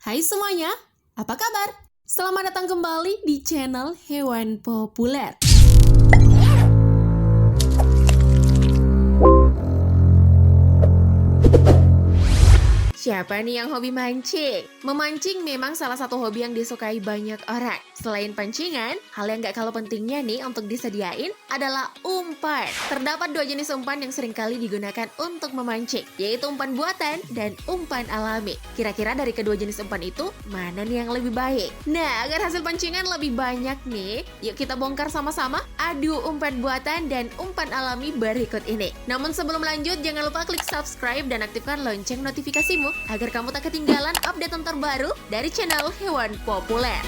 Hai semuanya, apa kabar? Selamat datang kembali di channel Hewan Populer. Siapa nih yang hobi mancing? Memancing memang salah satu hobi yang disukai banyak orang. Selain pancingan, hal yang gak kalah pentingnya nih untuk disediain adalah umpan. Terdapat dua jenis umpan yang seringkali digunakan untuk memancing, yaitu umpan buatan dan umpan alami. Kira-kira dari kedua jenis umpan itu, mana nih yang lebih baik? Nah, agar hasil pancingan lebih banyak nih, yuk kita bongkar sama-sama adu umpan buatan dan umpan alami berikut ini. Namun sebelum lanjut, jangan lupa klik subscribe dan aktifkan lonceng notifikasimu agar kamu tak ketinggalan update terbaru dari channel Hewan Populer.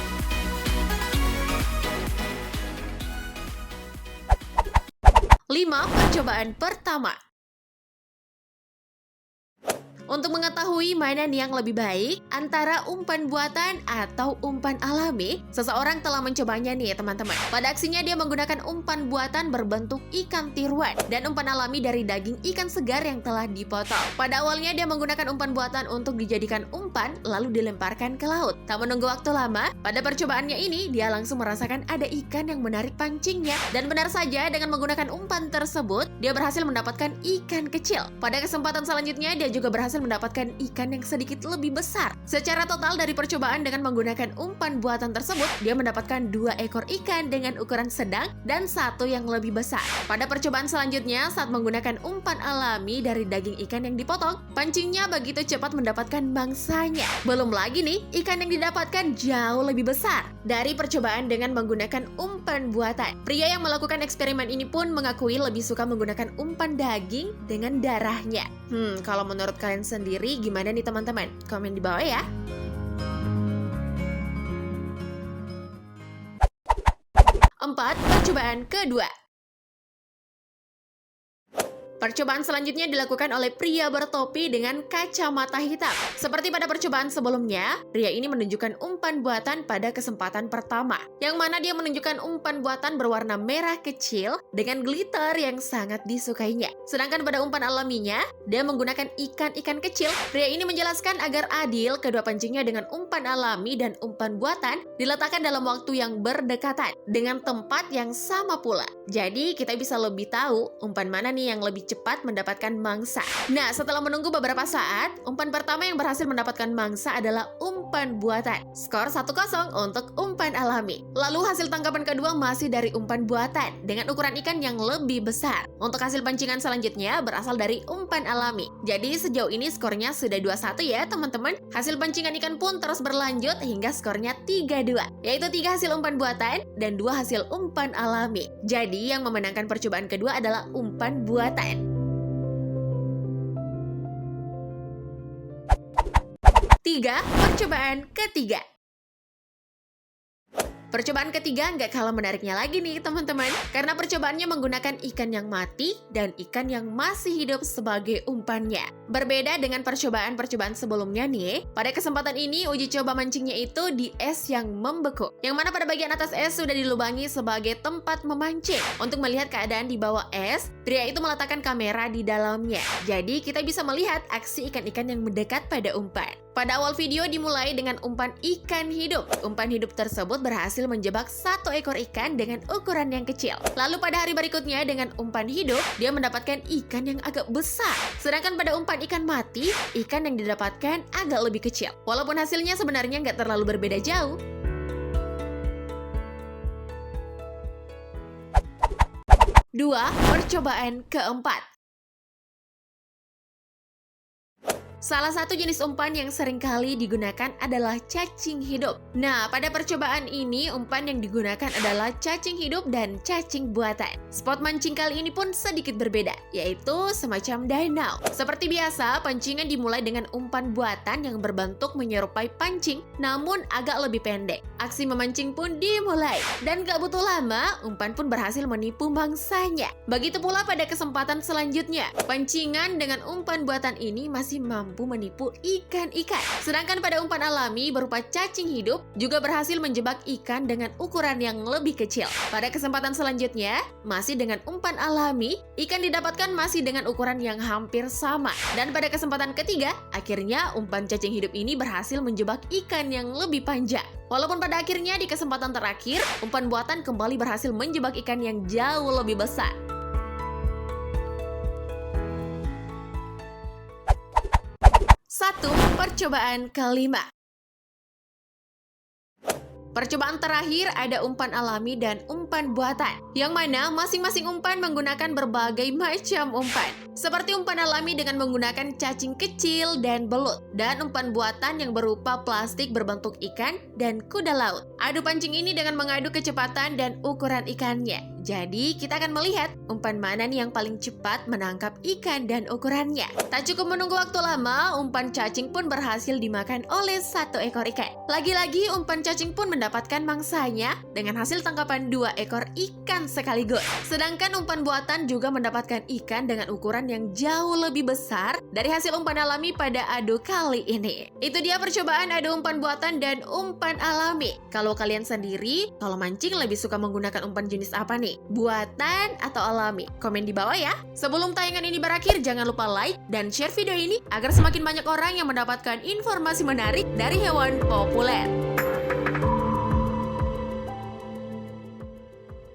5. Percobaan pertama. Untuk mengetahui mana nih yang lebih baik antara umpan buatan atau umpan alami, seseorang telah mencobanya nih teman-teman. Pada aksinya dia menggunakan umpan buatan berbentuk ikan tiruan dan umpan alami dari daging ikan segar yang telah dipotong. Pada awalnya dia menggunakan umpan buatan untuk dijadikan umpan lalu dilemparkan ke laut. Tak menunggu waktu lama, pada percobaannya ini dia langsung merasakan ada ikan yang menarik pancingnya. Dan benar saja dengan menggunakan umpan tersebut, dia berhasil mendapatkan ikan kecil. Pada kesempatan selanjutnya dia juga berhasil mendapatkan ikan yang sedikit lebih besar. Secara total dari percobaan dengan menggunakan umpan buatan tersebut, dia mendapatkan 2 ekor ikan dengan ukuran sedang dan 1 yang lebih besar. Pada percobaan selanjutnya, saat menggunakan umpan alami dari daging ikan yang dipotong, pancingnya begitu cepat mendapatkan mangsanya. Belum lagi nih, ikan yang didapatkan jauh lebih besar dari percobaan dengan menggunakan umpan buatan. Pria yang melakukan eksperimen ini pun mengakui lebih suka menggunakan umpan daging dengan darahnya. Kalau menurut kalian sendiri gimana nih teman-teman? Komen di bawah ya. 4. Percobaan kedua. Percobaan selanjutnya dilakukan oleh pria bertopi dengan kacamata hitam. Seperti pada percobaan sebelumnya, pria ini menunjukkan umpan buatan pada kesempatan pertama, yang mana dia menunjukkan umpan buatan berwarna merah kecil dengan glitter yang sangat disukainya. Sedangkan pada umpan alaminya, dia menggunakan ikan-ikan kecil. Pria ini menjelaskan agar adil, kedua pancingnya dengan umpan alami dan umpan buatan diletakkan dalam waktu yang berdekatan dengan tempat yang sama pula. Jadi kita bisa lebih tahu umpan mana nih yang lebih cepat mendapatkan mangsa. Nah, setelah menunggu beberapa saat, umpan pertama yang berhasil mendapatkan mangsa adalah umpan buatan. Skor 1-0 untuk umpan alami. Lalu hasil tangkapan kedua masih dari umpan buatan dengan ukuran ikan yang lebih besar. Untuk hasil pancingan selanjutnya berasal dari umpan alami. Jadi sejauh ini skornya sudah 2-1 ya teman-teman. Hasil pancingan ikan pun terus berlanjut hingga skornya 3-2, yaitu 3 hasil umpan buatan dan 2 hasil umpan alami. Jadi yang memenangkan percobaan kedua adalah umpan buatan. 3. Percobaan ketiga. Percobaan ketiga nggak kalah menariknya lagi nih teman-teman, karena percobaannya menggunakan ikan yang mati dan ikan yang masih hidup sebagai umpannya. Berbeda dengan percobaan-percobaan sebelumnya nih, pada kesempatan ini uji coba mancingnya itu di es yang membeku, yang mana pada bagian atas es sudah dilubangi sebagai tempat memancing. Untuk melihat keadaan di bawah es, pria itu meletakkan kamera di dalamnya. Jadi kita bisa melihat aksi ikan-ikan yang mendekat pada umpan. Pada awal video dimulai dengan umpan ikan hidup. Umpan hidup tersebut berhasil menjebak 1 ekor ikan dengan ukuran yang kecil. Lalu pada hari berikutnya dengan umpan hidup, dia mendapatkan ikan yang agak besar. Sedangkan pada umpan ikan mati, ikan yang didapatkan agak lebih kecil. Walaupun hasilnya sebenarnya nggak terlalu berbeda jauh. 2. Percobaan keempat. Salah satu jenis umpan yang sering kali digunakan adalah cacing hidup. Nah, pada percobaan ini umpan yang digunakan adalah cacing hidup dan cacing buatan. Spot mancing kali ini pun sedikit berbeda, yaitu semacam danau. Seperti biasa, pancingan dimulai dengan umpan buatan yang berbentuk menyerupai pancing, namun agak lebih pendek. Aksi memancing pun dimulai, dan gak butuh lama, umpan pun berhasil menipu mangsanya. Begitu pula pada kesempatan selanjutnya, pancingan dengan umpan buatan ini masih mampu mampu menipu ikan-ikan. Sedangkan pada umpan alami berupa cacing hidup juga berhasil menjebak ikan dengan ukuran yang lebih kecil. Pada kesempatan selanjutnya, masih dengan umpan alami, ikan didapatkan masih dengan ukuran yang hampir sama. Dan pada kesempatan ketiga, akhirnya umpan cacing hidup ini berhasil menjebak ikan yang lebih panjang. Walaupun pada akhirnya di kesempatan terakhir, umpan buatan kembali berhasil menjebak ikan yang jauh lebih besar. 1. Percobaan kelima. Percobaan terakhir ada umpan alami dan umpan buatan, yang mana masing-masing umpan menggunakan berbagai macam umpan. Seperti umpan alami dengan menggunakan cacing kecil dan belut, dan umpan buatan yang berupa plastik berbentuk ikan dan kuda laut. Adu pancing ini dengan mengadu kecepatan dan ukuran ikannya. Jadi, kita akan melihat umpan mana nih yang paling cepat menangkap ikan dan ukurannya. Tak cukup menunggu waktu lama, umpan cacing pun berhasil dimakan oleh satu ekor ikan. Lagi-lagi, umpan cacing pun mendapatkan mangsanya dengan hasil tangkapan 2 ekor ikan sekaligus. Sedangkan umpan buatan juga mendapatkan ikan dengan ukuran yang jauh lebih besar dari hasil umpan alami pada adu kali ini. Itu dia percobaan adu umpan buatan dan umpan alami. Kalau kalian sendiri, kalau mancing lebih suka menggunakan umpan jenis apa nih? Buatan atau alami? Komen di bawah ya. Sebelum tayangan ini berakhir, jangan lupa like dan share video ini agar semakin banyak orang yang mendapatkan informasi menarik dari hewan populer.